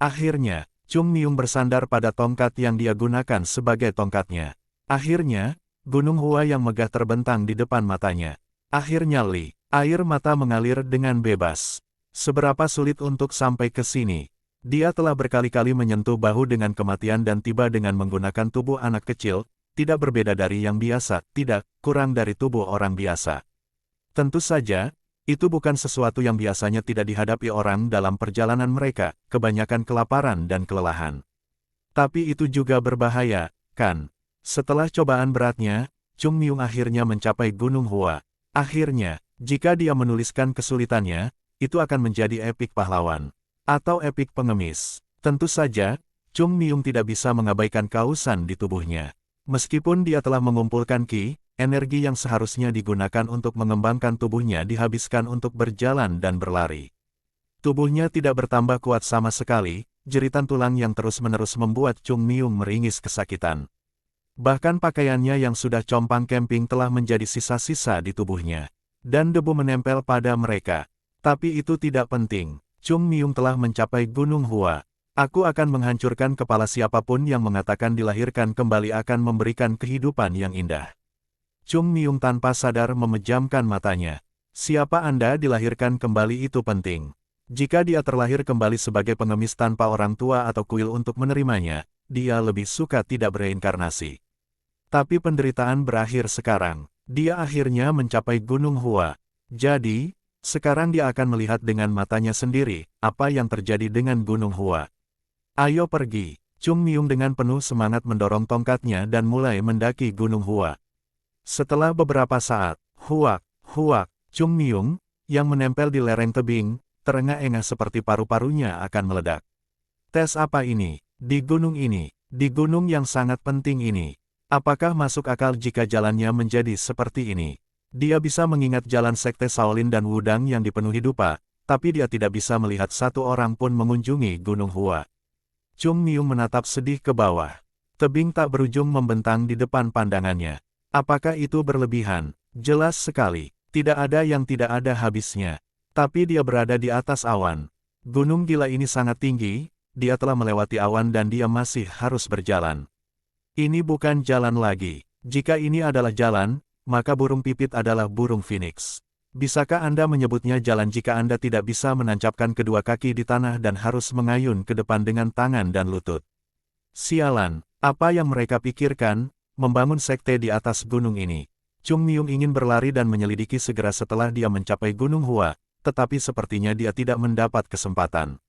Akhirnya, Chung Miung bersandar pada tongkat yang dia gunakan sebagai tongkatnya. Akhirnya, Gunung Hua yang megah terbentang di depan matanya. Akhirnya air mata mengalir dengan bebas. Seberapa sulit untuk sampai ke sini. Dia telah berkali-kali menyentuh bahu dengan kematian dan tiba dengan menggunakan tubuh anak kecil, tidak berbeda dari yang biasa, tidak kurang dari tubuh orang biasa. Tentu saja, itu bukan sesuatu yang biasanya tidak dihadapi orang dalam perjalanan mereka, kebanyakan kelaparan dan kelelahan. Tapi itu juga berbahaya, kan? Setelah cobaan beratnya, Chung Miung akhirnya mencapai Gunung Hua. Akhirnya, jika dia menuliskan kesulitannya, itu akan menjadi epik pahlawan. Atau epik pengemis. Tentu saja, Chung Miung tidak bisa mengabaikan kausan di tubuhnya. Meskipun dia telah mengumpulkan ki, energi yang seharusnya digunakan untuk mengembangkan tubuhnya dihabiskan untuk berjalan dan berlari. Tubuhnya tidak bertambah kuat sama sekali, jeritan tulang yang terus-menerus membuat Chung Miung meringis kesakitan. Bahkan pakaiannya yang sudah compang camping telah menjadi sisa-sisa di tubuhnya. Dan debu menempel pada mereka. Tapi itu tidak penting. Chung Miung telah mencapai Gunung Hua. Aku akan menghancurkan kepala siapapun yang mengatakan dilahirkan kembali akan memberikan kehidupan yang indah. Chung Miung tanpa sadar memejamkan matanya. Siapa Anda dilahirkan kembali itu penting. Jika dia terlahir kembali sebagai pengemis tanpa orang tua atau kuil untuk menerimanya, dia lebih suka tidak bereinkarnasi. Tapi penderitaan berakhir sekarang. Dia akhirnya mencapai Gunung Hua. Jadi, sekarang dia akan melihat dengan matanya sendiri, apa yang terjadi dengan Gunung Hua. Ayo pergi. Chung Miung dengan penuh semangat mendorong tongkatnya dan mulai mendaki Gunung Hua. Setelah beberapa saat, huak, Chung Miung, yang menempel di lereng tebing, terengah-engah seperti paru-parunya akan meledak. Tes apa ini? Di gunung ini, di gunung yang sangat penting ini. Apakah masuk akal jika jalannya menjadi seperti ini? Dia bisa mengingat jalan sekte Shaolin dan Wudang yang dipenuhi dupa, tapi dia tidak bisa melihat satu orang pun mengunjungi Gunung Hua. Chung Miung menatap sedih ke bawah. Tebing tak berujung membentang di depan pandangannya. Apakah itu berlebihan? Jelas sekali, tidak ada yang tidak ada habisnya. Tapi dia berada di atas awan. Gunung gila ini sangat tinggi, dia telah melewati awan dan dia masih harus berjalan. Ini bukan jalan lagi. Jika ini adalah jalan, maka burung pipit adalah burung phoenix. Bisakah Anda menyebutnya jalan jika Anda tidak bisa menancapkan kedua kaki di tanah dan harus mengayun ke depan dengan tangan dan lutut? Sialan, apa yang mereka pikirkan, membangun sekte di atas gunung ini. Chung Miung ingin berlari dan menyelidiki segera setelah dia mencapai Gunung Hua, tetapi sepertinya dia tidak mendapat kesempatan.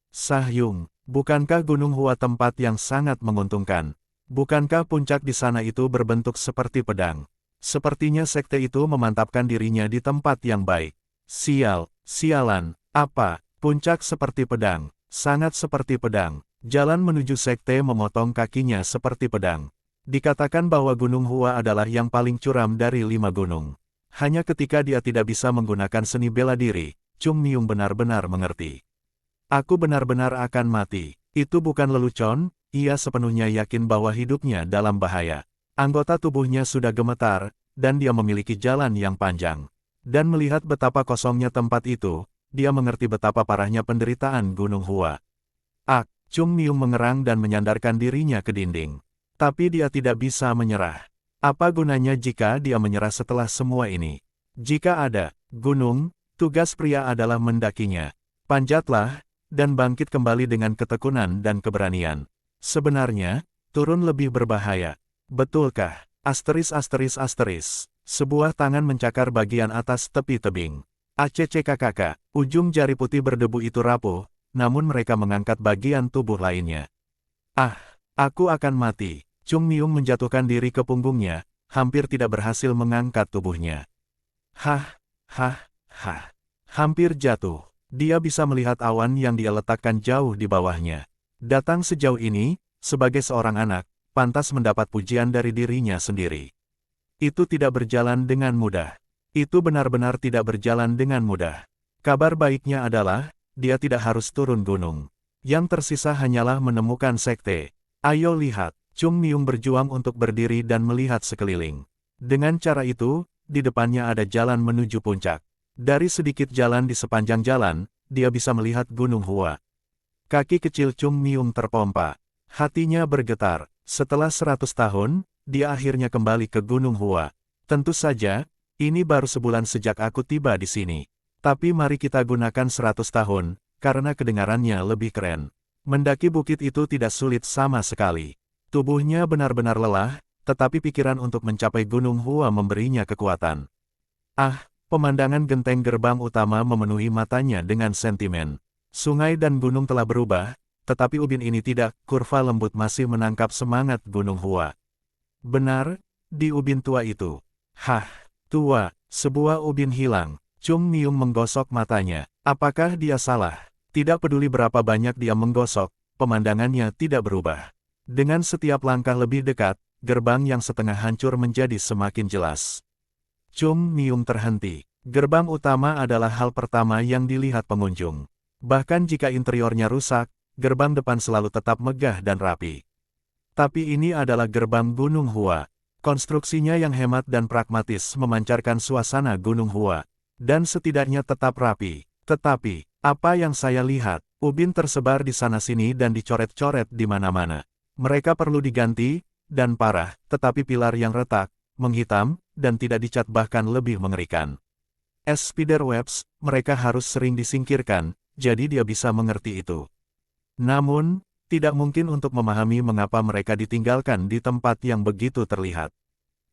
Sahyung, bukankah Gunung Hua tempat yang sangat menguntungkan? Bukankah puncak di sana itu berbentuk seperti pedang? Sepertinya sekte itu memantapkan dirinya di tempat yang baik. Sialan, apa? Puncak seperti pedang, sangat seperti pedang. Jalan menuju sekte memotong kakinya seperti pedang. Dikatakan bahwa Gunung Hua adalah yang paling curam dari 5 gunung. Hanya ketika dia tidak bisa menggunakan seni bela diri, Chung Miung benar-benar mengerti. Aku benar-benar akan mati. Itu bukan lelucon. Ia sepenuhnya yakin bahwa hidupnya dalam bahaya. Anggota tubuhnya sudah gemetar, dan dia memiliki jalan yang panjang. Dan melihat betapa kosongnya tempat itu, dia mengerti betapa parahnya penderitaan Gunung Hua. Chung Miung mengerang dan menyandarkan dirinya ke dinding. Tapi dia tidak bisa menyerah. Apa gunanya jika dia menyerah setelah semua ini? Jika ada gunung, tugas pria adalah mendakinya. Panjatlah, dan bangkit kembali dengan ketekunan dan keberanian. Sebenarnya, turun lebih berbahaya. Betulkah? Sebuah tangan mencakar bagian atas tepi tebing. ACCKKK, ujung jari putih berdebu itu rapuh, namun mereka mengangkat bagian tubuh lainnya. Aku akan mati. Chung Miung menjatuhkan diri ke punggungnya, hampir tidak berhasil mengangkat tubuhnya. Hampir jatuh. Dia bisa melihat awan yang dia letakkan jauh di bawahnya. Datang sejauh ini, sebagai seorang anak, pantas mendapat pujian dari dirinya sendiri. Itu tidak berjalan dengan mudah. Itu benar-benar tidak berjalan dengan mudah. Kabar baiknya adalah, dia tidak harus turun gunung. Yang tersisa hanyalah menemukan sekte. Ayo lihat, Chung Miung berjuang untuk berdiri dan melihat sekeliling. Dengan cara itu, di depannya ada jalan menuju puncak. Dari sedikit jalan di sepanjang jalan, dia bisa melihat Gunung Hua. Kaki kecil Chung Miung terpompa. Hatinya bergetar. Setelah 100 tahun, dia akhirnya kembali ke Gunung Hua. Tentu saja, ini baru sebulan sejak aku tiba di sini. Tapi mari kita gunakan 100 tahun, karena kedengarannya lebih keren. Mendaki bukit itu tidak sulit sama sekali. Tubuhnya benar-benar lelah, tetapi pikiran untuk mencapai Gunung Hua memberinya kekuatan. Ah, pemandangan genteng gerbang utama memenuhi matanya dengan sentimen. Sungai dan gunung telah berubah, tetapi ubin ini tidak, kurva lembut masih menangkap semangat Gunung Hua. Benar, di ubin tua itu. Hah, tua, sebuah ubin hilang. Chung Miung menggosok matanya. Apakah dia salah? Tidak peduli berapa banyak dia menggosok, pemandangannya tidak berubah. Dengan setiap langkah lebih dekat, gerbang yang setengah hancur menjadi semakin jelas. Chung Miung terhenti. Gerbang utama adalah hal pertama yang dilihat pengunjung. Bahkan jika interiornya rusak, gerbang depan selalu tetap megah dan rapi. Tapi ini adalah gerbang Gunung Hua. Konstruksinya yang hemat dan pragmatis memancarkan suasana Gunung Hua. Dan setidaknya tetap rapi. Tetapi, apa yang saya lihat, ubin tersebar di sana-sini dan dicoret-coret di mana-mana. Mereka perlu diganti, dan parah, tetapi pilar yang retak, menghitam, dan tidak dicat bahkan lebih mengerikan. Spiderwebs, mereka harus sering disingkirkan, jadi dia bisa mengerti itu. Namun, tidak mungkin untuk memahami mengapa mereka ditinggalkan di tempat yang begitu terlihat.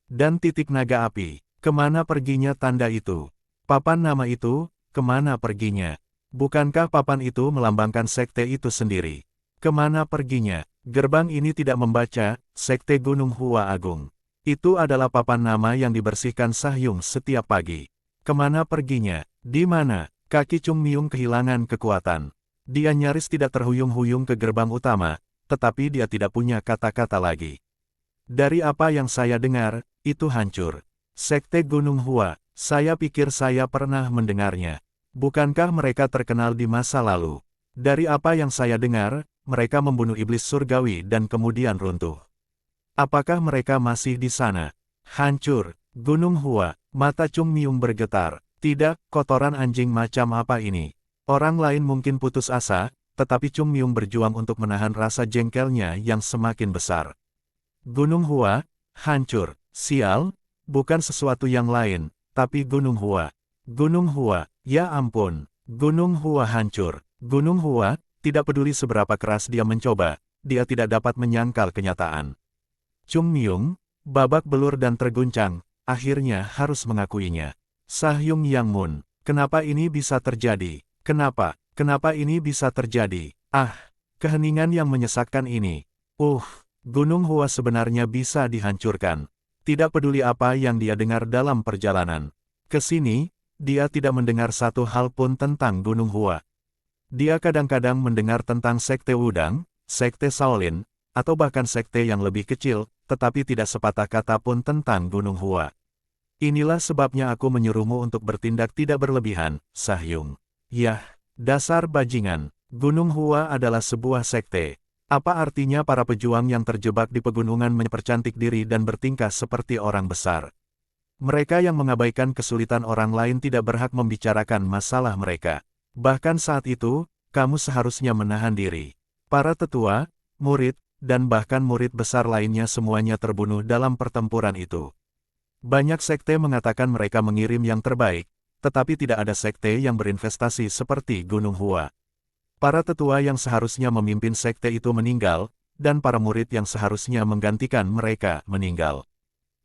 Dan titik naga api, kemana perginya tanda itu? Papan nama itu, kemana perginya? Bukankah papan itu melambangkan sekte itu sendiri? Kemana perginya? Gerbang ini tidak membaca, Sekte Gunung Hua Agung. Itu adalah papan nama yang dibersihkan Sahyung setiap pagi. Kemana perginya? Di mana? Kaki Chung Miung kehilangan kekuatan. Dia nyaris tidak terhuyung-huyung ke gerbang utama, tetapi dia tidak punya kata-kata lagi. Dari apa yang saya dengar, itu hancur. Sekte Gunung Hua, saya pikir saya pernah mendengarnya. Bukankah mereka terkenal di masa lalu? Dari apa yang saya dengar, mereka membunuh iblis surgawi dan kemudian runtuh. Apakah mereka masih di sana? Hancur. Gunung Hua, mata Chung Miung bergetar. Tidak, kotoran anjing macam apa ini? Orang lain mungkin putus asa, tetapi Chung Miung berjuang untuk menahan rasa jengkelnya yang semakin besar. Gunung Hua, hancur. Sial, bukan sesuatu yang lain, tapi Gunung Hua. Gunung Hua, ya ampun. Gunung Hua hancur. Gunung Hua, tidak peduli seberapa keras dia mencoba, dia tidak dapat menyangkal kenyataan. Chung Miung, babak belur dan terguncang, akhirnya harus mengakuinya. Sahyung Yang Mun, kenapa ini bisa terjadi? Kenapa? Kenapa ini bisa terjadi? Ah, keheningan yang menyesakkan ini. Gunung Hua sebenarnya bisa dihancurkan. Tidak peduli apa yang dia dengar dalam perjalanan. Ke sini, dia tidak mendengar satu hal pun tentang Gunung Hua. Dia kadang-kadang mendengar tentang Sekte Wudang, Sekte Shaolin, atau bahkan sekte yang lebih kecil, tetapi tidak sepatah kata pun tentang Gunung Hua. Inilah sebabnya aku menyuruhmu untuk bertindak tidak berlebihan, Sahyung. Yah, dasar bajingan. Gunung Hua adalah sebuah sekte. Apa artinya para pejuang yang terjebak di pegunungan mempercantik diri dan bertingkah seperti orang besar? Mereka yang mengabaikan kesulitan orang lain tidak berhak membicarakan masalah mereka. Bahkan saat itu, kamu seharusnya menahan diri. Para tetua, murid, dan bahkan murid besar lainnya semuanya terbunuh dalam pertempuran itu. Banyak sekte mengatakan mereka mengirim yang terbaik, tetapi tidak ada sekte yang berinvestasi seperti Gunung Hua. Para tetua yang seharusnya memimpin sekte itu meninggal, dan para murid yang seharusnya menggantikan mereka meninggal.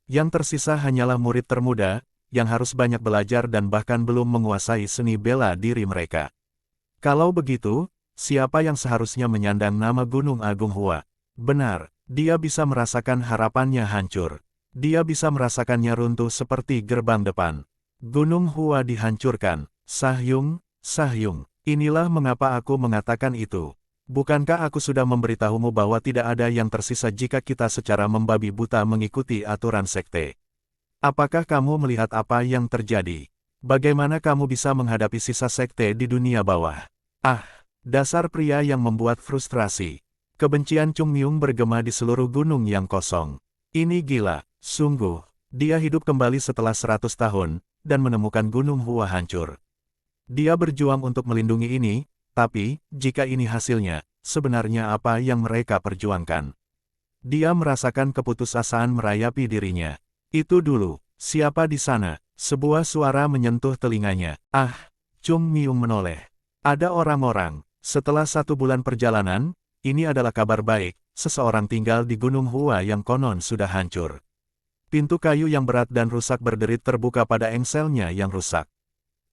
Yang tersisa hanyalah murid termuda, yang harus banyak belajar dan bahkan belum menguasai seni bela diri mereka. Kalau begitu, siapa yang seharusnya menyandang nama Gunung Agung Hua? Benar, dia bisa merasakan harapannya hancur. Dia bisa merasakannya runtuh seperti gerbang depan. Gunung Hua dihancurkan. Sahyung, Sahyung, inilah mengapa aku mengatakan itu. Bukankah aku sudah memberitahumu bahwa tidak ada yang tersisa jika kita secara membabi buta mengikuti aturan sekte? Apakah kamu melihat apa yang terjadi? Bagaimana kamu bisa menghadapi sisa sekte di dunia bawah? Ah, dasar pria yang membuat frustrasi. Kebencian Chung Miung bergema di seluruh gunung yang kosong. Ini gila, sungguh. Dia hidup kembali setelah 100 tahun, dan menemukan Gunung Hua hancur. Dia berjuang untuk melindungi ini, tapi, jika ini hasilnya, sebenarnya apa yang mereka perjuangkan. Dia merasakan keputusasaan merayapi dirinya. Itu dulu, siapa di sana? Sebuah suara menyentuh telinganya. Ah, Chung Myung menoleh. Ada orang-orang. Setelah 1 bulan perjalanan, ini adalah kabar baik, seseorang tinggal di Gunung Hua yang konon sudah hancur. Pintu kayu yang berat dan rusak berderit terbuka pada engselnya yang rusak.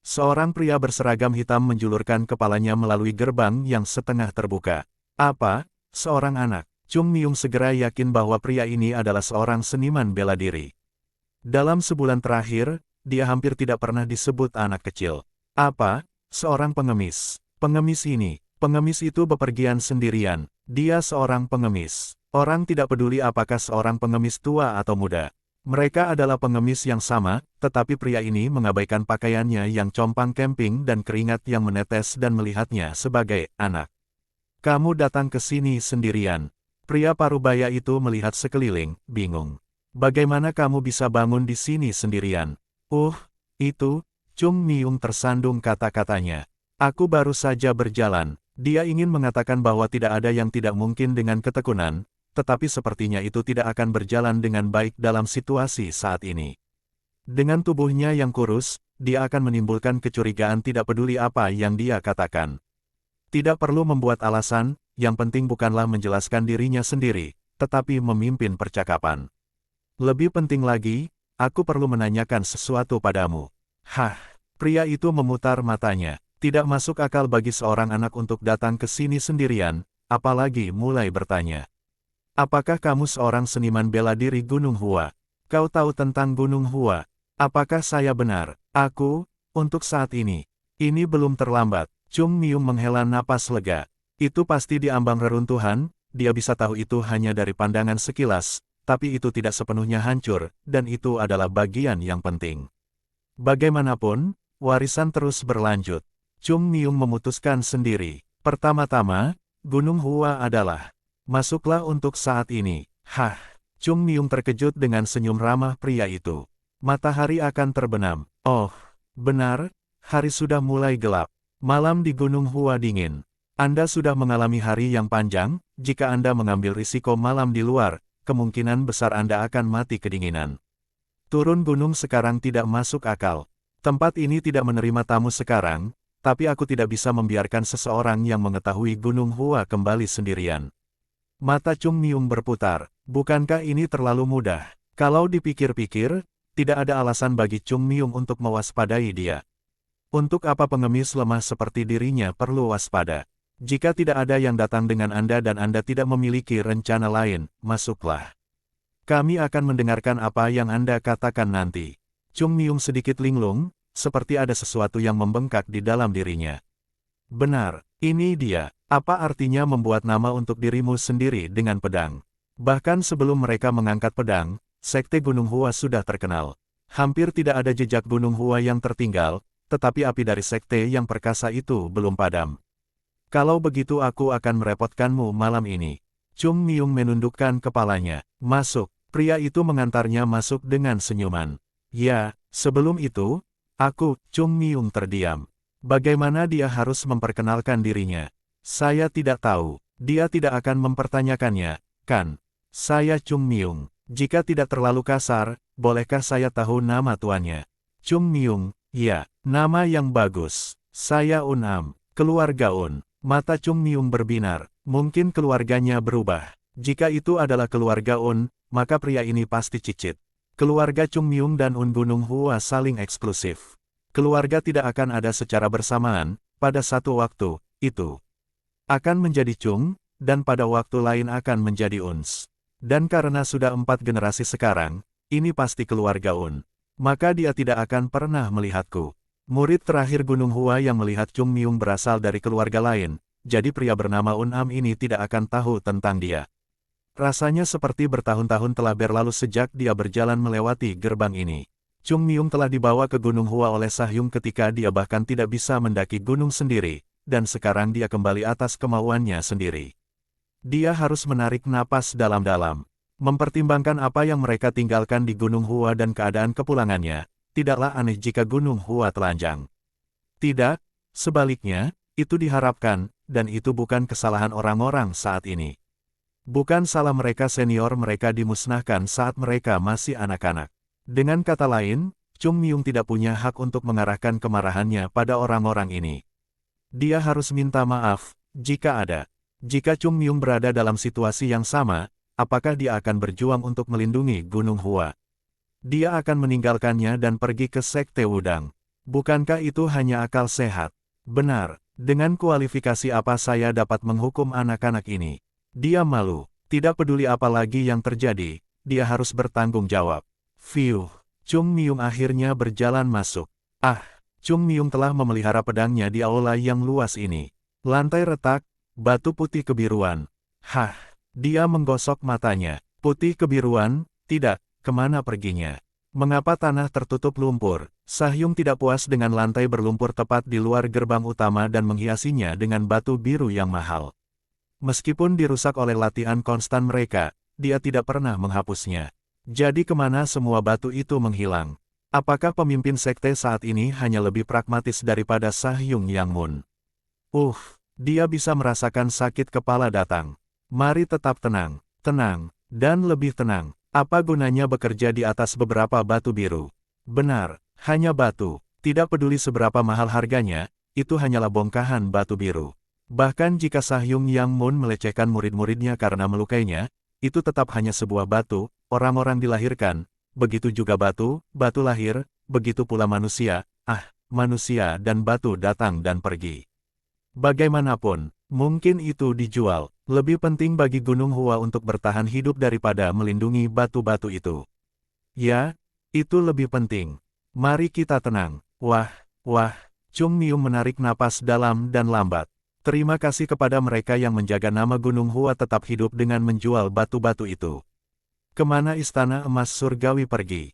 Seorang pria berseragam hitam menjulurkan kepalanya melalui gerbang yang setengah terbuka. Apa? Seorang anak. Chung Myung segera yakin bahwa pria ini adalah seorang seniman bela diri. Dalam sebulan terakhir, dia hampir tidak pernah disebut anak kecil. Apa? Seorang pengemis. Pengemis itu bepergian sendirian. Dia seorang pengemis. Orang tidak peduli apakah seorang pengemis tua atau muda. Mereka adalah pengemis yang sama, tetapi pria ini mengabaikan pakaiannya yang compang camping dan keringat yang menetes dan melihatnya sebagai anak. Kamu datang ke sini sendirian. Pria parubaya itu melihat sekeliling, bingung. Bagaimana kamu bisa bangun di sini sendirian? Itu, Chung Myung tersandung kata-katanya. Aku baru saja berjalan. Dia ingin mengatakan bahwa tidak ada yang tidak mungkin dengan ketekunan, tetapi sepertinya itu tidak akan berjalan dengan baik dalam situasi saat ini. Dengan tubuhnya yang kurus, dia akan menimbulkan kecurigaan tidak peduli apa yang dia katakan. Tidak perlu membuat alasan, yang penting bukanlah menjelaskan dirinya sendiri, tetapi memimpin percakapan. Lebih penting lagi, aku perlu menanyakan sesuatu padamu. Hah, pria itu memutar matanya. Tidak masuk akal bagi seorang anak untuk datang ke sini sendirian, apalagi mulai bertanya. Apakah kamu seorang seniman bela diri Gunung Hua? Kau tahu tentang Gunung Hua? Apakah saya benar? Untuk saat ini belum terlambat. Chung Myung menghela napas lega. Itu pasti di ambang reruntuhan, dia bisa tahu itu hanya dari pandangan sekilas, tapi itu tidak sepenuhnya hancur, dan itu adalah bagian yang penting. Bagaimanapun, warisan terus berlanjut. Chung Myung memutuskan sendiri. Pertama-tama, Gunung Hua adalah. Masuklah untuk saat ini. Hah, Chung Myung terkejut dengan senyum ramah pria itu. Matahari akan terbenam. Oh, benar, hari sudah mulai gelap. Malam di Gunung Hua dingin. Anda sudah mengalami hari yang panjang, jika Anda mengambil risiko malam di luar, kemungkinan besar Anda akan mati kedinginan. Turun gunung sekarang tidak masuk akal. Tempat ini tidak menerima tamu sekarang, tapi aku tidak bisa membiarkan seseorang yang mengetahui Gunung Hua kembali sendirian. Mata Chung Myung berputar. Bukankah ini terlalu mudah? Kalau dipikir-pikir, tidak ada alasan bagi Chung Myung untuk mewaspadai dia. Untuk apa pengemis lemah seperti dirinya perlu waspada? Jika tidak ada yang datang dengan Anda dan Anda tidak memiliki rencana lain, masuklah. Kami akan mendengarkan apa yang Anda katakan nanti. Chung Myung sedikit linglung, seperti ada sesuatu yang membengkak di dalam dirinya. Benar, ini dia. Apa artinya membuat nama untuk dirimu sendiri dengan pedang? Bahkan sebelum mereka mengangkat pedang, Sekte Gunung Hua sudah terkenal. Hampir tidak ada jejak Gunung Hua yang tertinggal, tetapi api dari sekte yang perkasa itu belum padam. Kalau begitu aku akan merepotkanmu malam ini. Chung Myung menundukkan kepalanya. Masuk. Pria itu mengantarnya masuk dengan senyuman. Ya, sebelum itu, Chung Myung terdiam. Bagaimana dia harus memperkenalkan dirinya? Saya tidak tahu. Dia tidak akan mempertanyakannya, kan? Saya Chung Myung. Jika tidak terlalu kasar, bolehkah saya tahu nama tuannya? Chung Myung, ya, nama yang bagus. Saya Un-am, keluarga Un. Mata Chung Myung berbinar, mungkin keluarganya berubah. Jika itu adalah keluarga Un, maka pria ini pasti cicit. Keluarga Chung Myung dan Un Gunung Hua saling eksklusif. Keluarga tidak akan ada secara bersamaan, pada satu waktu, itu akan menjadi Chung, dan pada waktu lain akan menjadi Uns. Dan karena sudah 4 generasi sekarang, ini pasti keluarga Un. Maka dia tidak akan pernah melihatku. Murid terakhir Gunung Hua yang melihat Chung Myung berasal dari keluarga lain, jadi pria bernama Un-am ini tidak akan tahu tentang dia. Rasanya seperti bertahun-tahun telah berlalu sejak dia berjalan melewati gerbang ini. Chung Myung telah dibawa ke Gunung Hua oleh Sahyung ketika dia bahkan tidak bisa mendaki gunung sendiri, dan sekarang dia kembali atas kemauannya sendiri. Dia harus menarik napas dalam-dalam. Mempertimbangkan apa yang mereka tinggalkan di Gunung Hua dan keadaan kepulangannya, tidaklah aneh jika Gunung Hua telanjang. Tidak, sebaliknya, Itu diharapkan, dan itu bukan kesalahan orang-orang saat ini. Bukan salah mereka senior mereka dimusnahkan saat mereka masih anak-anak. Dengan kata lain, Chung Myung tidak punya hak untuk mengarahkan kemarahannya pada orang-orang ini. Dia harus minta maaf, jika ada. Jika Chung Myung berada dalam situasi yang sama, apakah dia akan berjuang untuk melindungi Gunung Hua? Dia akan meninggalkannya dan pergi ke Sekte Wudang. Bukankah itu hanya akal sehat? Benar, dengan kualifikasi apa saya dapat menghukum anak-anak ini? Dia malu, tidak peduli apa lagi yang terjadi, dia harus bertanggung jawab. Fiuh, Chung Myung akhirnya berjalan masuk. Chung Myung telah memelihara pedangnya di aula yang luas ini. Lantai retak, batu putih kebiruan. Dia menggosok matanya. Putih kebiruan, tidak, kemana perginya? Mengapa tanah tertutup lumpur? Sahyung tidak puas dengan lantai berlumpur tepat di luar gerbang utama dan menghiasinya dengan batu biru yang mahal. Meskipun dirusak oleh latihan konstan mereka, dia tidak pernah menghapusnya. Jadi kemana semua batu itu menghilang? Apakah pemimpin sekte saat ini hanya lebih pragmatis daripada Sahyung Yang Moon? Dia bisa merasakan sakit kepala datang. Mari tetap tenang, dan lebih tenang. Apa gunanya bekerja di atas beberapa batu biru? Benar, hanya batu. Tidak peduli seberapa mahal harganya, itu hanyalah bongkahan batu biru. Bahkan jika Sahyung Yang Moon melecehkan murid-muridnya karena melukainya, itu tetap hanya sebuah batu. Orang-orang dilahirkan, begitu juga batu lahir, begitu pula manusia, manusia dan batu datang dan pergi. Bagaimanapun, mungkin itu dijual. Lebih penting bagi Gunung Hua untuk bertahan hidup daripada melindungi batu-batu itu. Ya, itu lebih penting. Mari kita tenang. Chung Myung menarik napas dalam dan lambat. Terima kasih kepada mereka yang menjaga nama Gunung Hua tetap hidup dengan menjual batu-batu itu. Kemana istana emas surgawi pergi?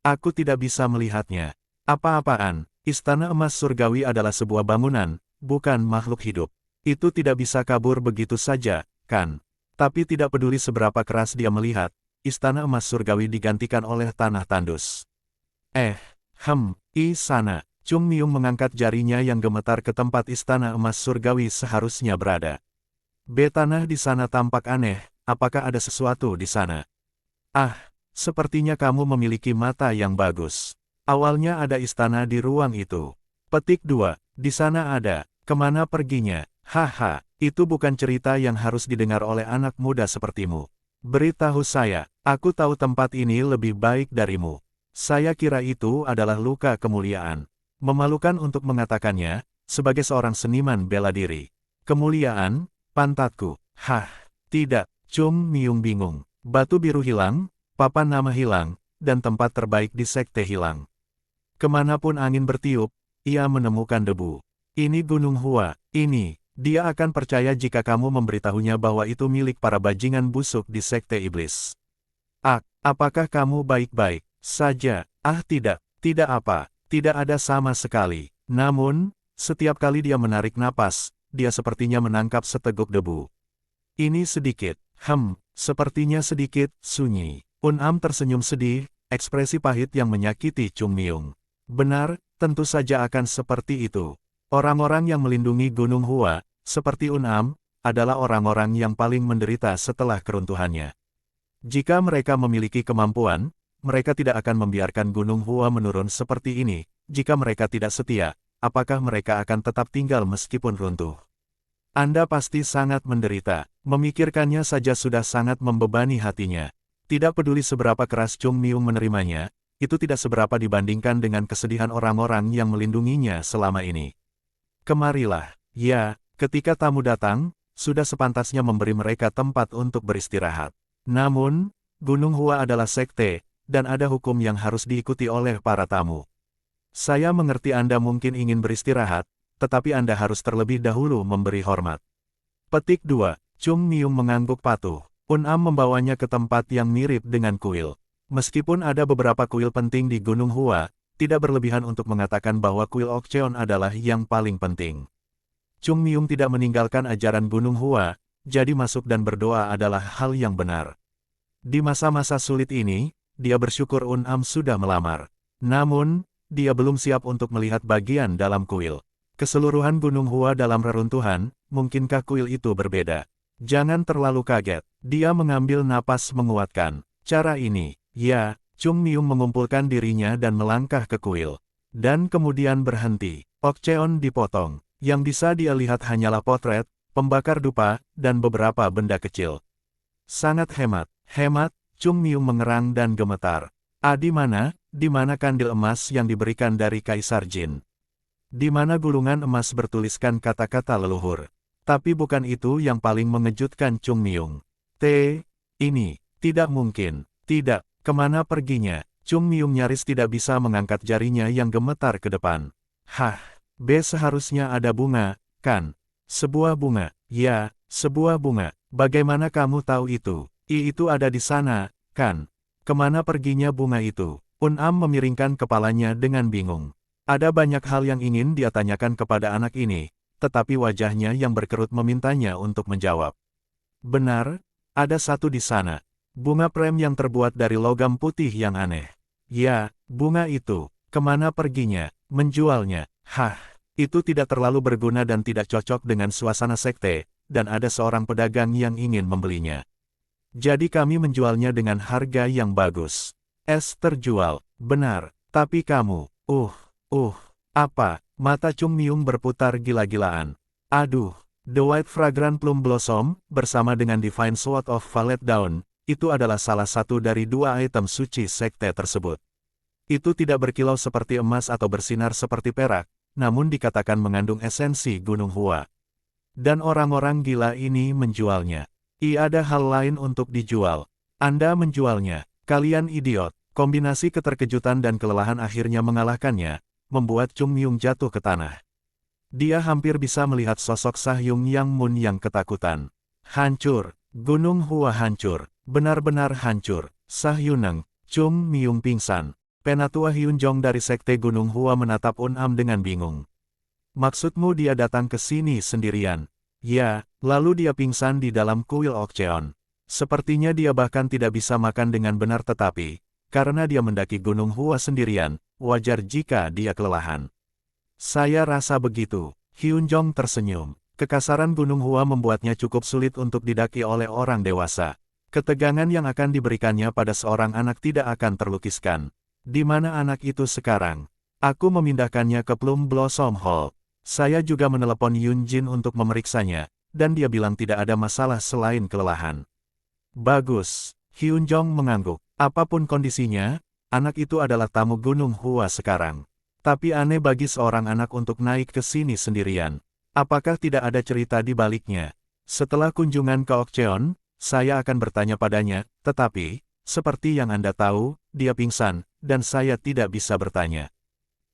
Aku tidak bisa melihatnya. Apa-apaan, istana emas surgawi adalah sebuah bangunan, bukan makhluk hidup. Itu tidak bisa kabur begitu saja, kan? Tapi tidak peduli seberapa keras dia melihat, istana emas surgawi digantikan oleh tanah tandus. Sana. Chung Myung mengangkat jarinya yang gemetar ke tempat istana emas surgawi seharusnya berada. Tanah di sana tampak aneh, apakah ada sesuatu di sana? Sepertinya kamu memiliki mata yang bagus. Awalnya ada istana di ruang itu. Petik 2, di sana ada. Kemana perginya? Itu bukan cerita yang harus didengar oleh anak muda sepertimu. Beritahu saya, aku tahu tempat ini lebih baik darimu. Saya kira itu adalah luka kemuliaan. Memalukan untuk mengatakannya, sebagai seorang seniman bela diri. Kemuliaan, pantatku. Tidak, Chung Myung bingung. Batu biru hilang, papan nama hilang, dan tempat terbaik di sekte hilang. Kemanapun angin bertiup, ia menemukan debu. Ini Gunung Hua, ini, dia akan percaya jika kamu memberitahunya bahwa itu milik para bajingan busuk di sekte iblis. Apakah kamu baik-baik saja? Tidak apa, tidak ada sama sekali. Namun, setiap kali dia menarik napas, dia sepertinya menangkap seteguk debu. Ini sedikit, sepertinya sedikit, sunyi. Unam tersenyum sedih, ekspresi pahit yang menyakiti Chung Myung. Benar, tentu saja akan seperti itu. Orang-orang yang melindungi Gunung Hua, seperti Unam, adalah orang-orang yang paling menderita setelah keruntuhannya. Jika mereka memiliki kemampuan, mereka tidak akan membiarkan Gunung Hua menurun seperti ini. Jika mereka tidak setia, apakah mereka akan tetap tinggal meskipun runtuh? Anda pasti sangat menderita. Memikirkannya saja sudah sangat membebani hatinya. Tidak peduli seberapa keras Chung Myung menerimanya, itu tidak seberapa dibandingkan dengan kesedihan orang-orang yang melindunginya selama ini. Kemarilah. Ya, ketika tamu datang, sudah sepantasnya memberi mereka tempat untuk beristirahat. Namun, Gunung Hua adalah sekte, dan ada hukum yang harus diikuti oleh para tamu. Saya mengerti Anda mungkin ingin beristirahat, tetapi Anda harus terlebih dahulu memberi hormat. Petik 2, Chung Myung mengangguk patuh. Unam membawanya ke tempat yang mirip dengan kuil. Meskipun ada beberapa kuil penting di Gunung Hua, tidak berlebihan untuk mengatakan bahwa kuil Okcheon adalah yang paling penting. Chung Myung tidak meninggalkan ajaran Gunung Hua, jadi masuk dan berdoa adalah hal yang benar. Di masa-masa sulit ini, dia bersyukur Unam sudah melamar. Namun, dia belum siap untuk melihat bagian dalam kuil. Keseluruhan Gunung Hua dalam reruntuhan, mungkinkah kuil itu berbeda? Jangan terlalu kaget. Dia mengambil napas menguatkan. Cara ini, ya, Chung Miung mengumpulkan dirinya dan melangkah ke kuil. Dan kemudian berhenti. Okcheon dipotong. Yang bisa dia lihat hanyalah potret, pembakar dupa, dan beberapa benda kecil. Sangat hemat. Hemat, Chung Miung mengerang dan gemetar. Di mana kandil emas yang diberikan dari Kaisar Jin? Di mana gulungan emas bertuliskan kata-kata leluhur? Tapi bukan itu yang paling mengejutkan Chung Miung. Ini, tidak mungkin. Tidak, kemana perginya? Chung Miung nyaris tidak bisa mengangkat jarinya yang gemetar ke depan. Seharusnya ada bunga, kan? Sebuah bunga, ya, sebuah bunga. Bagaimana kamu tahu itu? Itu ada di sana, kan? Kemana perginya bunga itu? Am memiringkan kepalanya dengan bingung. Ada banyak hal yang ingin dia tanyakan kepada anak ini, tetapi wajahnya yang berkerut memintanya untuk menjawab. Benar, ada satu di sana. Bunga prem yang terbuat dari logam putih yang aneh. Ya, bunga itu. Kemana perginya? Menjualnya. Itu tidak terlalu berguna dan tidak cocok dengan suasana sekte, dan ada seorang pedagang yang ingin membelinya. Jadi kami menjualnya dengan harga yang bagus. Terjual, benar, tapi kamu, apa? Mata Chung Miung berputar gila-gilaan. Aduh, The White Fragrant Plum Blossom, bersama dengan Divine Sword of Valet Dawn, itu adalah salah satu dari dua item suci sekte tersebut. Itu tidak berkilau seperti emas atau bersinar seperti perak, namun dikatakan mengandung esensi Gunung Hua. Dan orang-orang gila ini menjualnya. Ada hal lain untuk dijual. Anda menjualnya. Kalian idiot. Kombinasi keterkejutan dan kelelahan akhirnya mengalahkannya, membuat Chung Miung jatuh ke tanah. Dia hampir bisa melihat sosok Sahyung Yang Mun yang ketakutan. Hancur. Gunung Hua hancur. Benar-benar hancur. Sahyuneng. Chung Miung pingsan. Penatua Hyunjong dari Sekte Gunung Hua menatap Am dengan bingung. Maksudmu dia datang ke sini sendirian? Ya, lalu dia pingsan di dalam kuil Okcheon. Sepertinya dia bahkan tidak bisa makan dengan benar tetapi, karena dia mendaki Gunung Hua sendirian, wajar jika dia kelelahan. Saya rasa begitu. Hyunjong tersenyum. Kekasaran Gunung Hua membuatnya cukup sulit untuk didaki oleh orang dewasa. Ketegangan yang akan diberikannya pada seorang anak tidak akan terlukiskan. Di mana anak itu sekarang? Aku memindahkannya ke Plum Blossom Hall. Saya juga menelepon Yun Jin untuk memeriksanya, dan dia bilang tidak ada masalah selain kelelahan. Bagus. Hyunjong mengangguk. Apapun kondisinya, anak itu adalah tamu Gunung Hua sekarang. Tapi aneh bagi seorang anak untuk naik ke sini sendirian. Apakah tidak ada cerita di baliknya? Setelah kunjungan ke Okcheon, saya akan bertanya padanya, tetapi, seperti yang Anda tahu, dia pingsan, dan saya tidak bisa bertanya.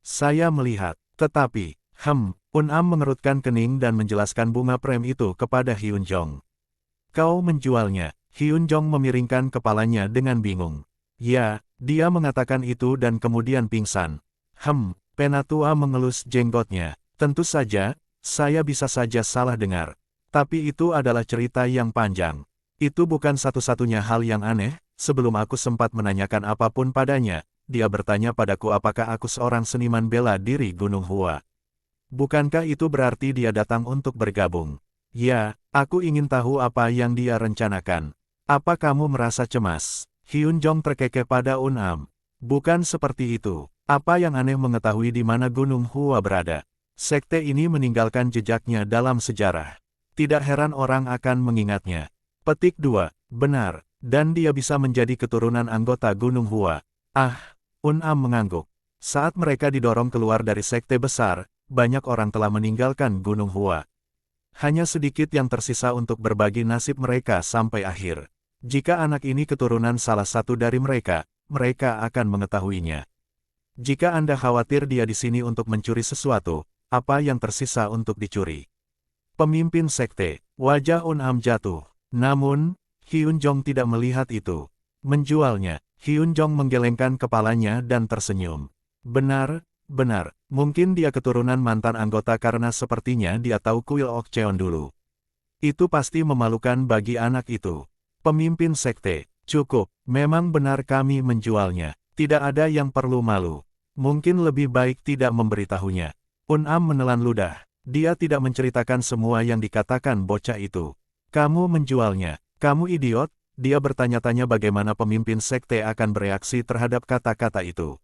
Saya melihat, tetapi, Am mengerutkan kening dan menjelaskan bunga prem itu kepada Hyunjong. Kau menjualnya. Hyunjong memiringkan kepalanya dengan bingung. Ya, dia mengatakan itu dan kemudian pingsan. Penatua mengelus jenggotnya. Tentu saja, saya bisa saja salah dengar. Tapi itu adalah cerita yang panjang. Itu bukan satu-satunya hal yang aneh. Sebelum aku sempat menanyakan apapun padanya, dia bertanya padaku apakah aku seorang seniman bela diri Gunung Hua. Bukankah itu berarti dia datang untuk bergabung? Ya, aku ingin tahu apa yang dia rencanakan. Apa kamu merasa cemas? Hyunjong terkekeh pada Am. Bukan seperti itu. Apa yang aneh mengetahui di mana Gunung Hua berada? Sekte ini meninggalkan jejaknya dalam sejarah. Tidak heran orang akan mengingatnya. Petik 2. Benar. Dan dia bisa menjadi keturunan anggota Gunung Hua. Am mengangguk. Saat mereka didorong keluar dari sekte besar, banyak orang telah meninggalkan Gunung Hua. Hanya sedikit yang tersisa untuk berbagi nasib mereka sampai akhir. Jika anak ini keturunan salah satu dari mereka, mereka akan mengetahuinya. Jika Anda khawatir dia di sini untuk mencuri sesuatu, apa yang tersisa untuk dicuri? Pemimpin sekte, wajah Am jatuh. Namun, Hyunjong tidak melihat itu. Menjualnya, Hyunjong menggelengkan kepalanya dan tersenyum. Benar, mungkin dia keturunan mantan anggota karena sepertinya dia tahu kuil Okcheon dulu. Itu pasti memalukan bagi anak itu. Pemimpin sekte, cukup, memang benar kami menjualnya. Tidak ada yang perlu malu. Mungkin lebih baik tidak memberitahunya. Un'am menelan ludah. Dia tidak menceritakan semua yang dikatakan bocah itu. Kamu menjualnya. Kamu idiot. Dia bertanya-tanya bagaimana pemimpin sekte akan bereaksi terhadap kata-kata itu.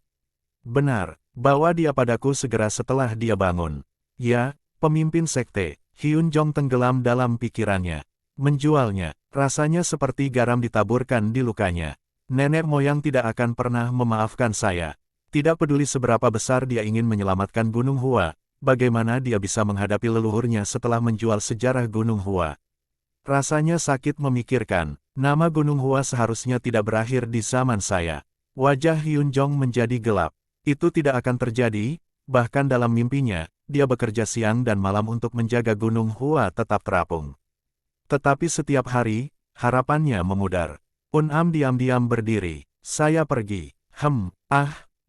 Benar, bawa dia padaku segera setelah dia bangun. Ya, pemimpin sekte. Hyun Jong tenggelam dalam pikirannya. Menjualnya, rasanya seperti garam ditaburkan di lukanya. Nenek moyang tidak akan pernah memaafkan saya. Tidak peduli seberapa besar dia ingin menyelamatkan Gunung Hua, bagaimana dia bisa menghadapi leluhurnya setelah menjual sejarah Gunung Hua. Rasanya sakit memikirkan, nama Gunung Hua seharusnya tidak berakhir di zaman saya. Wajah Hyun Jong menjadi gelap. Itu tidak akan terjadi, bahkan dalam mimpinya, dia bekerja siang dan malam untuk menjaga Gunung Hua tetap terapung. Tetapi setiap hari, harapannya memudar. Un'am diam-diam berdiri. Saya pergi.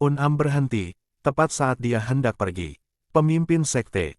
Un'am berhenti, tepat saat dia hendak pergi. Pemimpin sekte,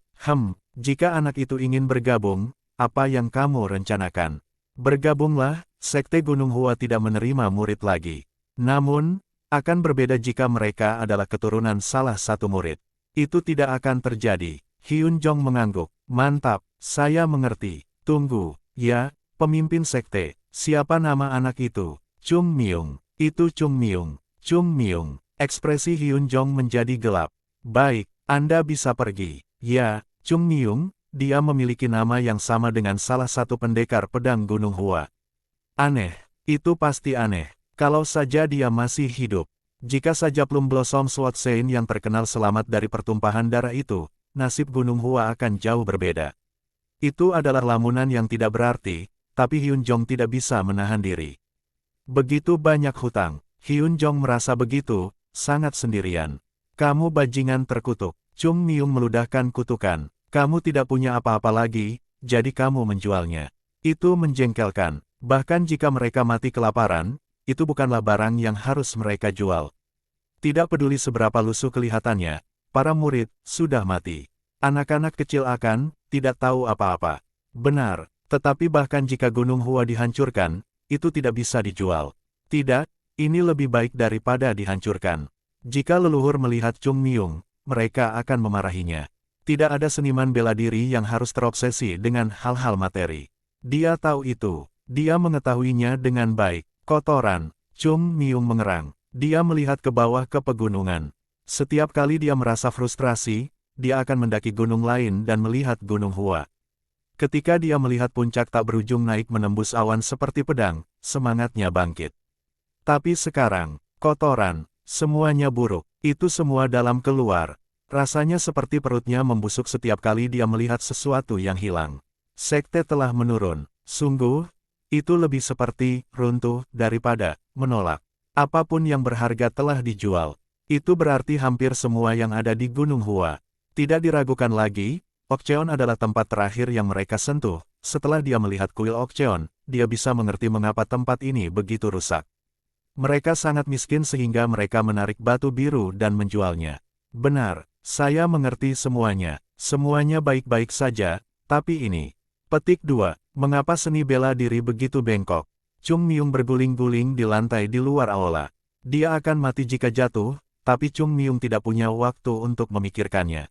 jika anak itu ingin bergabung, apa yang kamu rencanakan? Bergabunglah, sekte Gunung Hua tidak menerima murid lagi. Namun, akan berbeda jika mereka adalah keturunan salah satu murid. Itu tidak akan terjadi. Hyun Jong mengangguk. Mantap, saya mengerti. Tunggu, ya, pemimpin sekte. Siapa nama anak itu? Chung Myung. Itu Chung Myung. Chung Myung. Ekspresi Hyun Jong menjadi gelap. Baik, Anda bisa pergi. Ya, Chung Myung. Dia memiliki nama yang sama dengan salah satu pendekar pedang Gunung Hua. Aneh, itu pasti aneh. Kalau saja dia masih hidup. Jika saja Plum Blossom Sword Saint yang terkenal selamat dari pertumpahan darah itu, nasib Gunung Hua akan jauh berbeda. Itu adalah lamunan yang tidak berarti, tapi Hyun Jong tidak bisa menahan diri. Begitu banyak hutang, Hyun Jong merasa begitu, sangat sendirian. Kamu bajingan terkutuk. Chung Myung meludahkan kutukan. Kamu tidak punya apa-apa lagi, jadi kamu menjualnya. Itu menjengkelkan. Bahkan jika mereka mati kelaparan, itu bukanlah barang yang harus mereka jual. Tidak peduli seberapa lusuh kelihatannya, para murid sudah mati. Anak-anak kecil tidak tahu apa-apa. Benar, tetapi bahkan jika Gunung Hua dihancurkan, itu tidak bisa dijual. Tidak, ini lebih baik daripada dihancurkan. Jika leluhur melihat Chung Myung, mereka akan memarahinya. Tidak ada seniman bela diri yang harus terobsesi dengan hal-hal materi. Dia tahu itu. Dia mengetahuinya dengan baik. Kotoran. Chung Myung mengerang. Dia melihat ke bawah ke pegunungan. Setiap kali dia merasa frustrasi, dia akan mendaki gunung lain dan melihat Gunung Hua. Ketika dia melihat puncak tak berujung naik menembus awan seperti pedang, semangatnya bangkit. Tapi sekarang, kotoran, semuanya buruk. Itu semua dalam keluar. Rasanya seperti perutnya membusuk setiap kali dia melihat sesuatu yang hilang. Sekte telah menurun. Sungguh, itu lebih seperti runtuh daripada menolak. Apapun yang berharga telah dijual. Itu berarti hampir semua yang ada di Gunung Hua. Tidak diragukan lagi, Okcheon adalah tempat terakhir yang mereka sentuh. Setelah dia melihat kuil Okcheon, dia bisa mengerti mengapa tempat ini begitu rusak. Mereka sangat miskin sehingga mereka menarik batu biru dan menjualnya. Benar. Saya mengerti semuanya. Semuanya baik-baik saja, tapi ini. Petik 2. Mengapa seni bela diri begitu bengkok? Chung Myung berguling-guling di lantai di luar aula. Dia akan mati jika jatuh, tapi Chung Myung tidak punya waktu untuk memikirkannya.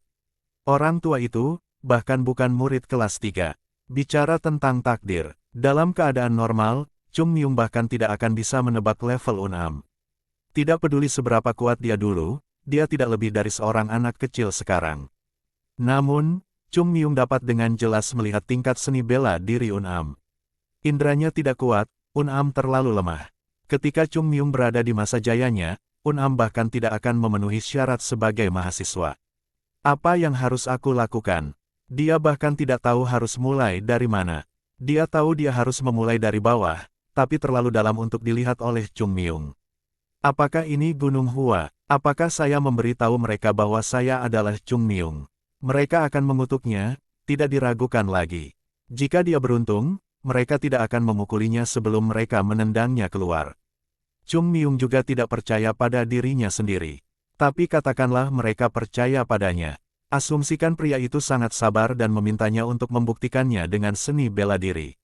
Orang tua itu, bahkan bukan murid kelas 3. Bicara tentang takdir. Dalam keadaan normal, Chung Myung bahkan tidak akan bisa menebak level Un'am. Tidak peduli seberapa kuat dia dulu, dia tidak lebih dari seorang anak kecil sekarang. Namun, Chung Myung dapat dengan jelas melihat tingkat seni bela diri Un'am. Indranya tidak kuat, Un'am terlalu lemah. Ketika Chung Myung berada di masa jayanya, Un'am bahkan tidak akan memenuhi syarat sebagai mahasiswa. Apa yang harus aku lakukan? Dia bahkan tidak tahu harus mulai dari mana. Dia tahu dia harus memulai dari bawah, tapi terlalu dalam untuk dilihat oleh Chung Myung. Apakah ini Gunung Hua? Apakah saya memberitahu mereka bahwa saya adalah Chung Myung? Mereka akan mengutuknya, tidak diragukan lagi. Jika dia beruntung, mereka tidak akan memukulinya sebelum mereka menendangnya keluar. Chung Myung juga tidak percaya pada dirinya sendiri. Tapi katakanlah mereka percaya padanya. Asumsikan pria itu sangat sabar dan memintanya untuk membuktikannya dengan seni bela diri.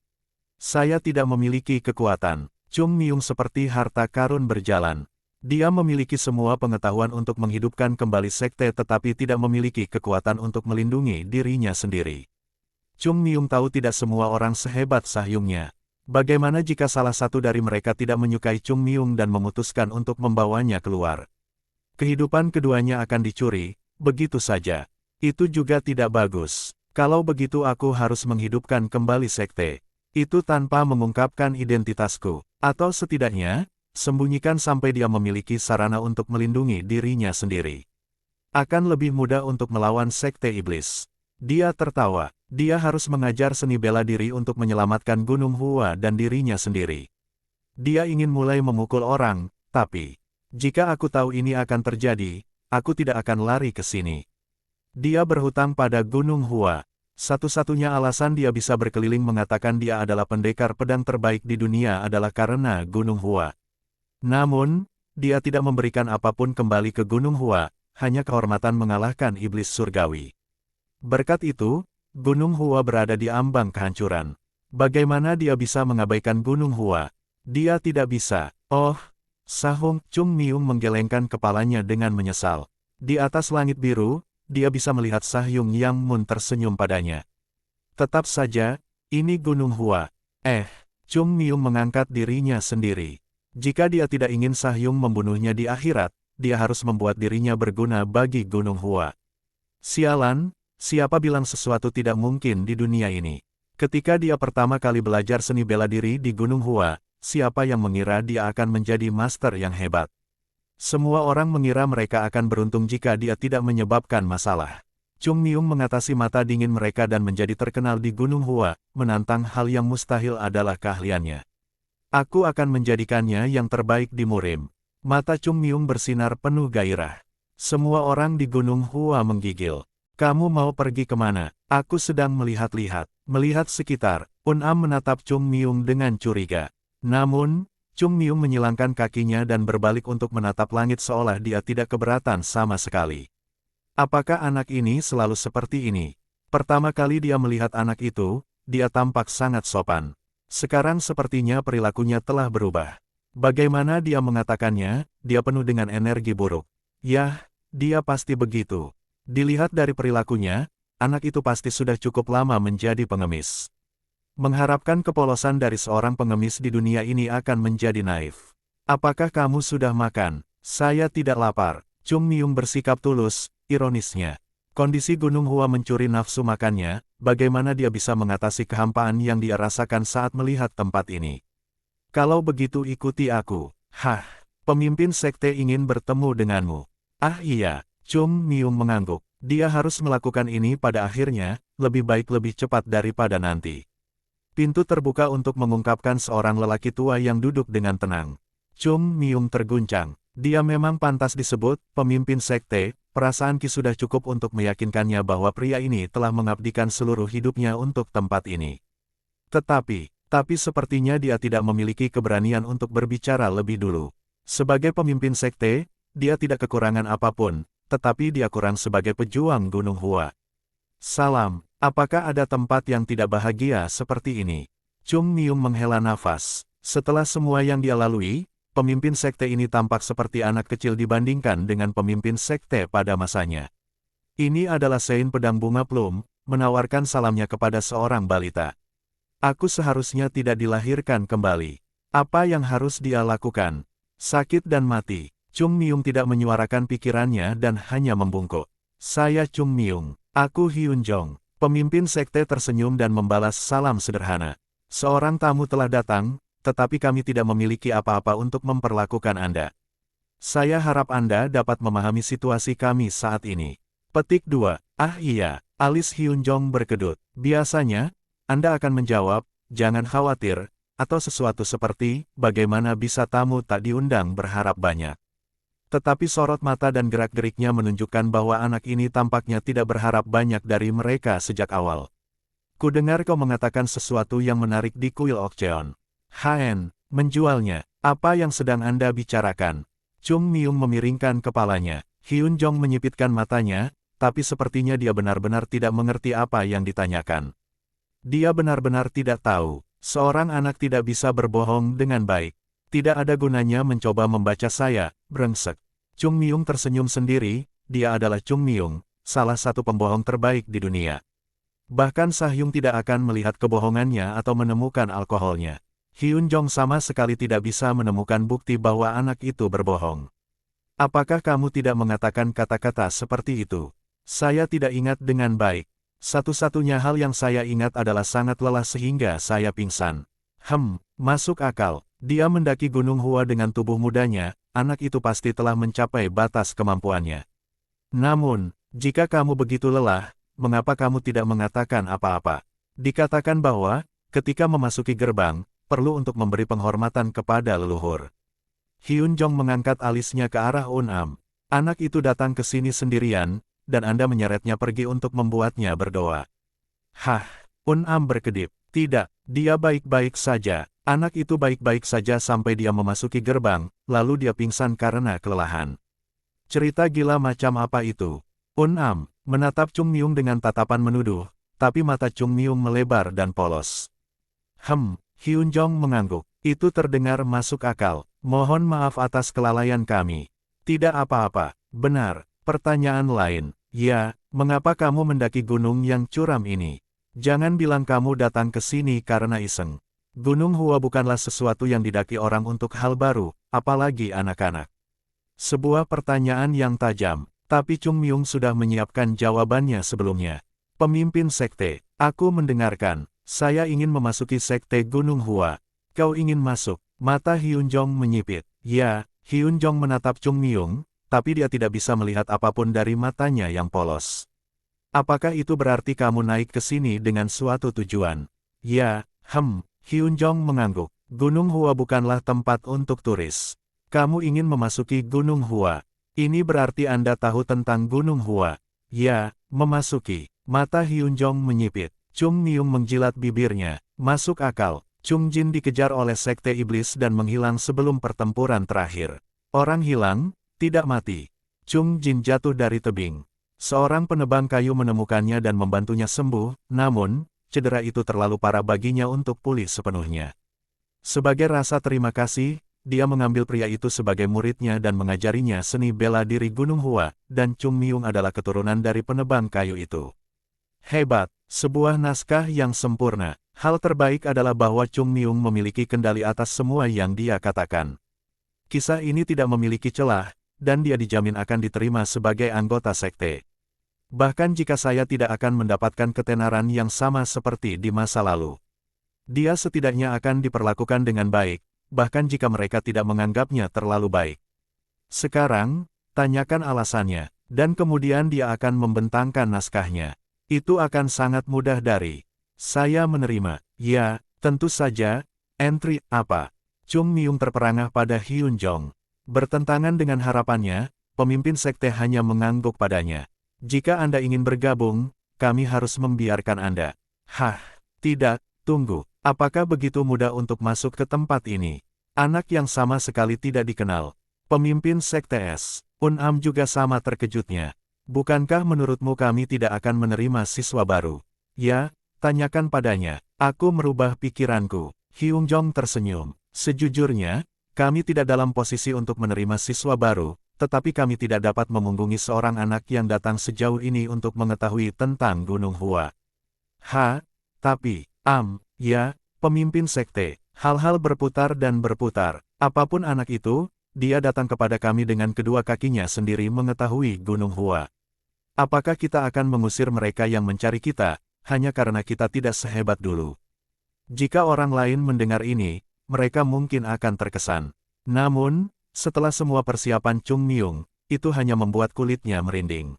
Saya tidak memiliki kekuatan. Chung Myung seperti harta karun berjalan. Dia memiliki semua pengetahuan untuk menghidupkan kembali sekte tetapi tidak memiliki kekuatan untuk melindungi dirinya sendiri. Chung Mium tahu tidak semua orang sehebat Sahyungnya. Bagaimana jika salah satu dari mereka tidak menyukai Chung Mium dan memutuskan untuk membawanya keluar? Kehidupan keduanya akan dicuri, begitu saja. Itu juga tidak bagus. Kalau begitu aku harus menghidupkan kembali sekte. Itu tanpa mengungkapkan identitasku. Atau setidaknya, sembunyikan sampai dia memiliki sarana untuk melindungi dirinya sendiri. Akan lebih mudah untuk melawan sekte iblis. Dia tertawa. Dia harus mengajar seni bela diri untuk menyelamatkan Gunung Hua dan dirinya sendiri. Dia ingin mulai memukul orang, tapi jika aku tahu ini akan terjadi, aku tidak akan lari ke sini. Dia berhutang pada Gunung Hua. Satu-satunya alasan dia bisa berkeliling mengatakan dia adalah pendekar pedang terbaik di dunia adalah karena Gunung Hua. Namun, dia tidak memberikan apapun kembali ke Gunung Hua, hanya kehormatan mengalahkan iblis surgawi. Berkat itu, Gunung Hua berada di ambang kehancuran. Bagaimana dia bisa mengabaikan Gunung Hua? Dia tidak bisa. Oh, Sahung. Chung Mium menggelengkan kepalanya dengan menyesal. Di atas langit biru, dia bisa melihat Sahyung Yang Mun tersenyum padanya. Tetap saja, ini Gunung Hua. Chung Mium mengangkat dirinya sendiri. Jika dia tidak ingin Sahyung membunuhnya di akhirat, dia harus membuat dirinya berguna bagi Gunung Hua. Sialan. Siapa bilang sesuatu tidak mungkin di dunia ini? Ketika dia pertama kali belajar seni bela diri di Gunung Hua, siapa yang mengira dia akan menjadi master yang hebat? Semua orang mengira mereka akan beruntung jika dia tidak menyebabkan masalah. Chung Mium mengatasi mata dingin mereka dan menjadi terkenal di Gunung Hua, menantang hal yang mustahil adalah keahliannya. Aku akan menjadikannya yang terbaik di murim. Mata Chung Mium bersinar penuh gairah. Semua orang di Gunung Hua menggigil. Kamu mau pergi kemana? Aku sedang melihat-lihat. Melihat sekitar, Un-am menatap Chung Mium dengan curiga. Namun, Chung Mium menyilangkan kakinya dan berbalik untuk menatap langit seolah dia tidak keberatan sama sekali. Apakah anak ini selalu seperti ini? Pertama kali dia melihat anak itu, dia tampak sangat sopan. Sekarang sepertinya perilakunya telah berubah. Bagaimana dia mengatakannya, dia penuh dengan energi buruk. Yah, dia pasti begitu. Dilihat dari perilakunya, anak itu pasti sudah cukup lama menjadi pengemis. Mengharapkan kepolosan dari seorang pengemis di dunia ini akan menjadi naif. Apakah kamu sudah makan? Saya tidak lapar. Chung Mium bersikap tulus, ironisnya. Kondisi Gunung Hua mencuri nafsu makannya, bagaimana dia bisa mengatasi kehampaan yang dia rasakan saat melihat tempat ini? Kalau begitu ikuti aku. Hah, pemimpin sekte ingin bertemu denganmu. Ah iya. Chung Mium mengangguk. Dia harus melakukan ini pada akhirnya, lebih baik lebih cepat daripada nanti. Pintu terbuka untuk mengungkapkan seorang lelaki tua yang duduk dengan tenang. Chung Mium terguncang. Dia memang pantas disebut pemimpin sekte, perasaan Ki sudah cukup untuk meyakinkannya bahwa pria ini telah mengabdikan seluruh hidupnya untuk tempat ini. Tapi sepertinya dia tidak memiliki keberanian untuk berbicara lebih dulu. Sebagai pemimpin sekte, dia tidak kekurangan apapun. Tetapi dia kurang sebagai pejuang Gunung Hua. Salam, apakah ada tempat yang tidak bahagia seperti ini? Chung Mium menghela nafas. Setelah semua yang dia lalui, pemimpin sekte ini tampak seperti anak kecil dibandingkan dengan pemimpin sekte pada masanya. Ini adalah Sein pedang bunga plum, menawarkan salamnya kepada seorang balita. Aku seharusnya tidak dilahirkan kembali. Apa yang harus dia lakukan? Sakit dan mati. Chung Mium tidak menyuarakan pikirannya dan hanya membungkuk. Saya Chung Mium. Aku Hyun Jong. Pemimpin sekte tersenyum dan membalas salam sederhana. Seorang tamu telah datang, tetapi kami tidak memiliki apa-apa untuk memperlakukan Anda. Saya harap Anda dapat memahami situasi kami saat ini. Petik 2. Ah iya, alis Hyun Jong berkedut. Biasanya, Anda akan menjawab, jangan khawatir, atau sesuatu seperti, bagaimana bisa tamu tak diundang berharap banyak. Tetapi sorot mata dan gerak-geriknya menunjukkan bahwa anak ini tampaknya tidak berharap banyak dari mereka sejak awal. Kudengar kau mengatakan sesuatu yang menarik di kuil Okcheon. Haen, menjualnya. Apa yang sedang Anda bicarakan? Chung Mium memiringkan kepalanya. Hyun Jong menyipitkan matanya, tapi sepertinya dia benar-benar tidak mengerti apa yang ditanyakan. Dia benar-benar tidak tahu. Seorang anak tidak bisa berbohong dengan baik. Tidak ada gunanya mencoba membaca saya, brengsek. Chung Myung tersenyum sendiri, dia adalah Chung Myung, salah satu pembohong terbaik di dunia. Bahkan Sahyung tidak akan melihat kebohongannya atau menemukan alkoholnya. Hyun Jong sama sekali tidak bisa menemukan bukti bahwa anak itu berbohong. Apakah kamu tidak mengatakan kata-kata seperti itu? Saya tidak ingat dengan baik. Satu-satunya hal yang saya ingat adalah sangat lelah sehingga saya pingsan. Masuk akal. Dia mendaki Gunung Hua dengan tubuh mudanya, anak itu pasti telah mencapai batas kemampuannya. Namun, jika kamu begitu lelah, mengapa kamu tidak mengatakan apa-apa? Dikatakan bahwa, ketika memasuki gerbang, perlu untuk memberi penghormatan kepada leluhur. Hyun Jong mengangkat alisnya ke arah Un-am. Anak itu datang ke sini sendirian, dan Anda menyeretnya pergi untuk membuatnya berdoa. Hah, Un-am berkedip. Tidak, dia baik-baik saja. Anak itu baik-baik saja sampai dia memasuki gerbang, lalu dia pingsan karena kelelahan. Cerita gila macam apa itu? Un-am menatap Chung Myung dengan tatapan menuduh, tapi mata Chung Myung melebar dan polos. Hyun Jong mengangguk. Itu terdengar masuk akal. Mohon maaf atas kelalaian kami. Tidak apa-apa. Benar. Pertanyaan lain. Ya, mengapa kamu mendaki gunung yang curam ini? Jangan bilang kamu datang ke sini karena iseng. Gunung Hua bukanlah sesuatu yang didaki orang untuk hal baru, apalagi anak-anak. Sebuah pertanyaan yang tajam. Tapi Chung Myung sudah menyiapkan jawabannya sebelumnya. Pemimpin sekte, aku mendengarkan. Saya ingin memasuki sekte Gunung Hua. Kau ingin masuk? Mata Hyun Jong menyipit. Ya, Hyun Jong menatap Chung Myung, tapi dia tidak bisa melihat apapun dari matanya yang polos. Apakah itu berarti kamu naik ke sini dengan suatu tujuan? Ya, Hyun Jong mengangguk. Gunung Hua bukanlah tempat untuk turis. Kamu ingin memasuki Gunung Hua. Ini berarti Anda tahu tentang Gunung Hua. Ya, memasuki. Mata Hyun Jong menyipit. Chung Myung menjilat bibirnya. Masuk akal. Chung Jin dikejar oleh sekte iblis dan menghilang sebelum pertempuran terakhir. Orang hilang, tidak mati. Chung Jin jatuh dari tebing. Seorang penebang kayu menemukannya dan membantunya sembuh, namun, cedera itu terlalu parah baginya untuk pulih sepenuhnya. Sebagai rasa terima kasih, dia mengambil pria itu sebagai muridnya dan mengajarinya seni bela diri Gunung Hua, dan Chung Myung adalah keturunan dari penebang kayu itu. Hebat, sebuah naskah yang sempurna. Hal terbaik adalah bahwa Chung Myung memiliki kendali atas semua yang dia katakan. Kisah ini tidak memiliki celah, dan dia dijamin akan diterima sebagai anggota sekte. Bahkan jika saya tidak akan mendapatkan ketenaran yang sama seperti di masa lalu. Dia setidaknya akan diperlakukan dengan baik, bahkan jika mereka tidak menganggapnya terlalu baik. Sekarang, tanyakan alasannya, dan kemudian dia akan membentangkan naskahnya. Itu akan sangat mudah dari saya menerima. Ya, tentu saja. Entry apa? Chung Myung terperangah pada Hyun Jong. Bertentangan dengan harapannya, pemimpin sekte hanya mengangguk padanya. Jika Anda ingin bergabung, kami harus membiarkan Anda. Tidak, tunggu. Apakah begitu mudah untuk masuk ke tempat ini? Anak yang sama sekali tidak dikenal. Pemimpin sekte S. Un-am juga sama terkejutnya. Bukankah menurutmu kami tidak akan menerima siswa baru? Ya, tanyakan padanya. Aku merubah pikiranku. Hyun Jong tersenyum. Sejujurnya, kami tidak dalam posisi untuk menerima siswa baru, tetapi kami tidak dapat memunggungi seorang anak yang datang sejauh ini untuk mengetahui tentang Gunung Hua. Tapi, ya, pemimpin sekte, hal-hal berputar dan berputar. Apapun anak itu, dia datang kepada kami dengan kedua kakinya sendiri mengetahui Gunung Hua. Apakah kita akan mengusir mereka yang mencari kita, hanya karena kita tidak sehebat dulu? Jika orang lain mendengar ini, mereka mungkin akan terkesan. Namun, setelah semua persiapan Chung Myung, itu hanya membuat kulitnya merinding.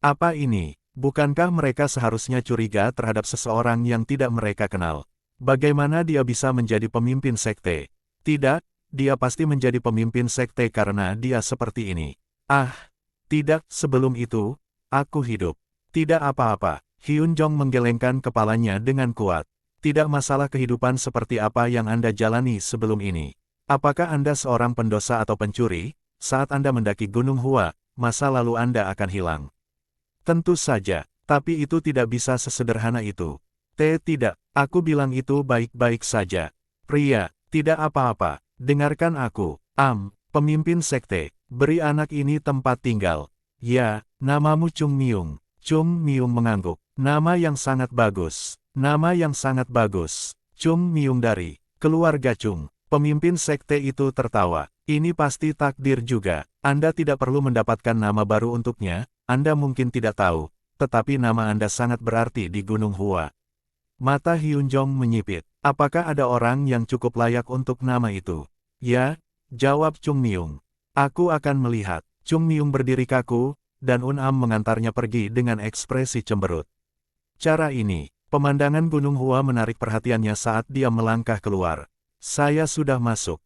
Apa ini? Bukankah mereka seharusnya curiga terhadap seseorang yang tidak mereka kenal? Bagaimana dia bisa menjadi pemimpin sekte? Tidak, dia pasti menjadi pemimpin sekte karena dia seperti ini. Tidak, sebelum itu, aku hidup. Tidak apa-apa. Hyun Jong menggelengkan kepalanya dengan kuat. Tidak masalah kehidupan seperti apa yang Anda jalani sebelum ini. Apakah Anda seorang pendosa atau pencuri? Saat Anda mendaki Gunung Hua, masa lalu Anda akan hilang. Tentu saja, tapi itu tidak bisa sesederhana itu. Tidak, aku bilang itu baik-baik saja. Pria, tidak apa-apa. Dengarkan aku, pemimpin sekte, beri anak ini tempat tinggal. Ya, namamu Chung Myung. Chung Myung mengangguk. Nama yang sangat bagus. Nama yang sangat bagus. Chung Myung dari keluarga Chung. Pemimpin sekte itu tertawa. Ini pasti takdir juga. Anda tidak perlu mendapatkan nama baru untuknya, Anda mungkin tidak tahu, tetapi nama Anda sangat berarti di Gunung Hua. Mata Hyunjong menyipit. Apakah ada orang yang cukup layak untuk nama itu? Ya, jawab Chung Myung. Aku akan melihat. Chung Myung berdiri kaku, dan Unam mengantarnya pergi dengan ekspresi cemberut. Cara ini, pemandangan Gunung Hua menarik perhatiannya saat dia melangkah keluar. Saya sudah masuk.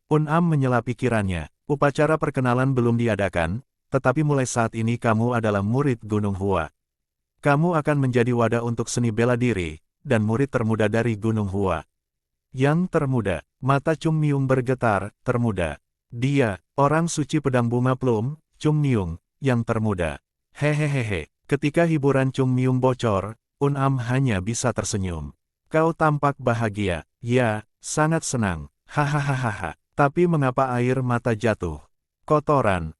Unam menyela pikirannya. Upacara perkenalan belum diadakan, tetapi mulai saat ini kamu adalah murid Gunung Hua. Kamu akan menjadi wadah untuk seni bela diri, dan murid termuda dari Gunung Hua. Yang termuda, mata Chung Myung bergetar, termuda. Dia, orang suci pedang bunga plum, Chung Myung, yang termuda. Hehehehe, ketika hiburan Chung Myung bocor, Unam hanya bisa tersenyum. Kau tampak bahagia, ya, sangat senang, hahaha. Tapi mengapa air mata jatuh? Kotoran,